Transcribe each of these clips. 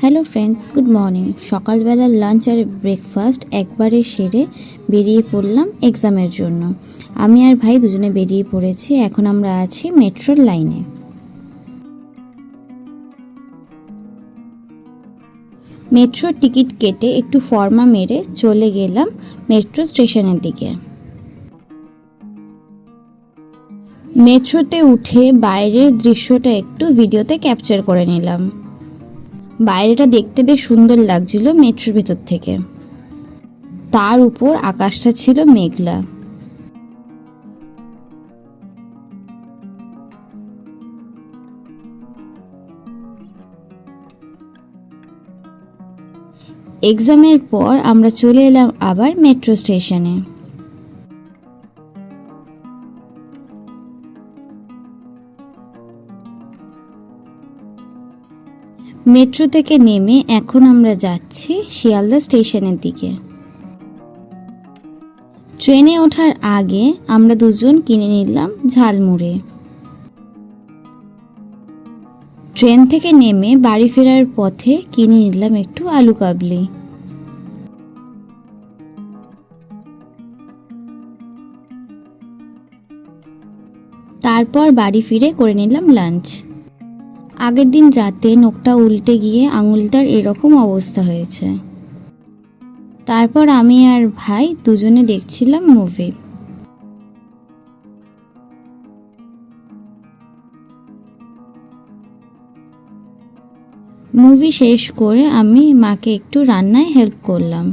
Hello friends, good morning. সকালবেলার lunch আর breakfast একবারে সেরে বেরিয়ে পড়লাম এক্সামের জন্য। আমি আর ভাই দুজনে বেরিয়ে পড়েছি। এখন আমরা আছি মেট্রোর লাইনে। মেট্রোর টিকিট কেটে একটু ফর্মা মেরে চলে গেলাম মেট্রো স্টেশনের দিকে। মেট্রোতে উঠে বাইরের দৃশ্যটা একটু ভিডিওতে ক্যাপচার করে নিলাম। বাইরেটা দেখতে বেশ সুন্দর লাগছিল মেট্রোর ভেতর থেকে। তার উপর আকাশটা ছিল মেঘলা। এক্সামের পর আমরা চলে এলাম আবার মেট্রো স্টেশনে। মেট্রো থেকে নেমে এখন আমরা যাচ্ছি শিয়ালদা স্টেশনের দিকে। ট্রেনে ওঠার আগে আমরা দুজন কিনে নিলাম ঝালমুড়ি। ট্রেন থেকে নেমে বাড়ি ফেরার পথে কিনে নিলাম একটু আলু কাবলি। তারপর বাড়ি ফিরে করে নিলাম লাঞ্চ। আগের দিন রাতে নখটা উল্টে গিয়ে আঙুলটার এরকম অবস্থা হয়েছে। তারপর আমি আর ভাই দুজনে দেখছিলাম মুভি। মুভি শেষ করে আমি মাকে একটু রান্নায় হেল্প করলাম।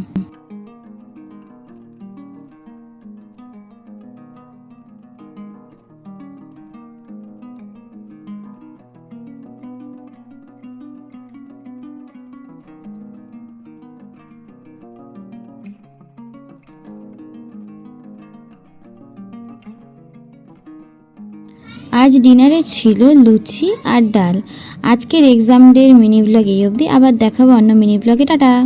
আজ ডিনারে ছিল লুচি আর ডাল। আজকের এক্সাম ডের মিনি ব্লগ এই অবধি। আবার দেখাবো অন্য মিনি ব্লগে। টাটা।